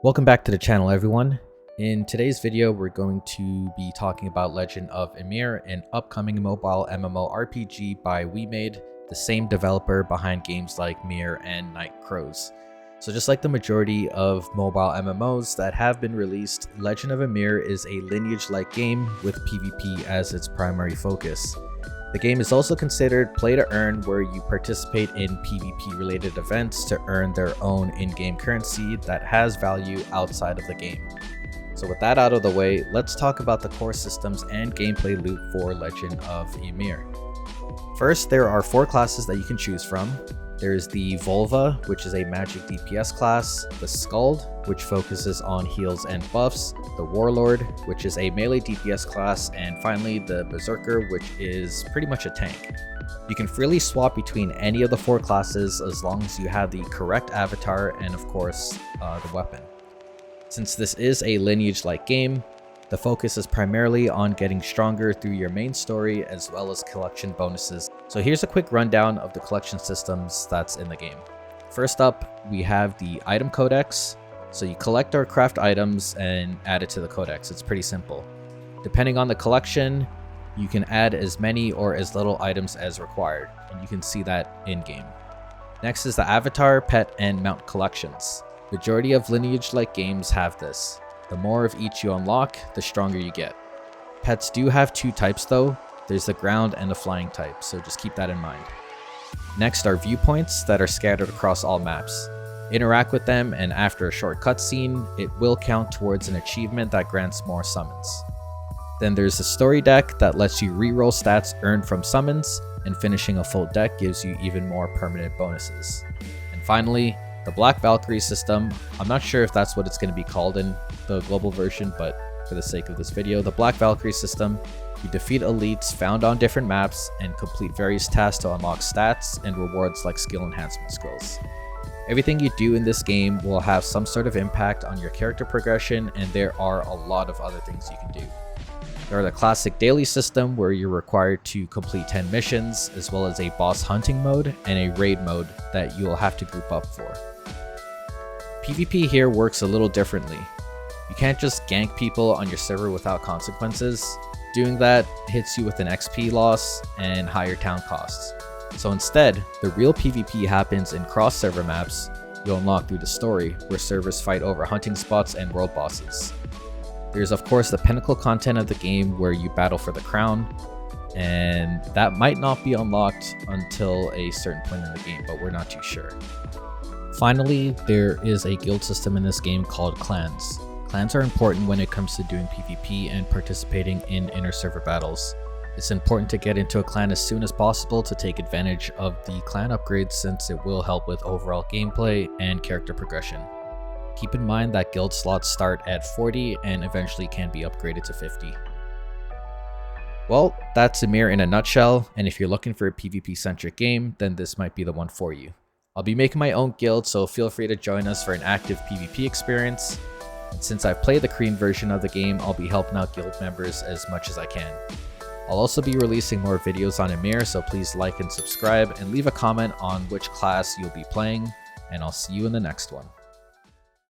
Welcome back to the channel, everyone. In today's video, we're going to be talking about Legend of Ymir, an upcoming mobile MMORPG by WeMade, the same developer behind games like Mir and Night Crows. So just like the majority of mobile MMOs that have been released, Legend of Ymir is a Lineage-like game with PvP as its primary focus. The game is also considered play to earn, where you participate in PvP related events to earn their own in-game currency that has value outside of the game. So with that out of the way, let's talk about the core systems and gameplay loop for Legend of Ymir. First, there are 4 classes that you can choose from. There's the Volva, which is a magic DPS class, the Skald, which focuses on heals and buffs, the Warlord, which is a melee DPS class, and finally the Berserker, which is pretty much a tank. You can freely swap between any of the 4 classes as long as you have the correct avatar and of course the weapon. Since this is a Lineage-like game, the focus is primarily on getting stronger through your main story as well as collection bonuses. So here's a quick rundown of the collection systems that's in the game. First up, we have the item codex. So you collect or craft items and add it to the codex. It's pretty simple. Depending on the collection, you can add as many or as little items as required, and you can see that in game. Next is the avatar, pet, and mount collections. Majority of Lineage-like games have this. The more of each you unlock, the stronger you get. Pets do have 2 types though. There's the ground and the flying type, so just keep that in mind. Next are viewpoints that are scattered across all maps. Interact with them, and after a short cutscene, it will count towards an achievement that grants more summons. Then there's the story deck that lets you reroll stats earned from summons, and finishing a full deck gives you even more permanent bonuses. And finally, the Black Valkyrie system. I'm not sure if that's what it's going to be called in the global version, but for the sake of this video, the Black Valkyrie system, you defeat elites found on different maps and complete various tasks to unlock stats and rewards like skill enhancement scrolls. Everything you do in this game will have some sort of impact on your character progression, and there are a lot of other things you can do. There are the classic daily system where you're required to complete 10 missions, as well as a boss hunting mode and a raid mode that you will have to group up for. PvP here works a little differently. You can't just gank people on your server without consequences. Doing that hits you with an XP loss and higher town costs. So instead, the real PvP happens in cross-server maps you'll unlock through the story, where servers fight over hunting spots and world bosses. There's of course the pinnacle content of the game where you battle for the crown, and that might not be unlocked until a certain point in the game, but we're not too sure. Finally, there is a guild system in this game called clans. Clans are important when it comes to doing PvP and participating in inter-server battles. It's important to get into a clan as soon as possible to take advantage of the clan upgrades, since it will help with overall gameplay and character progression. Keep in mind that guild slots start at 40 and eventually can be upgraded to 50. Well, that's Ymir in a nutshell, and if you're looking for a PvP-centric game, then this might be the one for you. I'll be making my own guild, so feel free to join us for an active PvP experience. And since I've played the Korean version of the game, I'll be helping out guild members as much as I can. I'll also be releasing more videos on Ymir, so please like and subscribe, and leave a comment on which class you'll be playing, and I'll see you in the next one.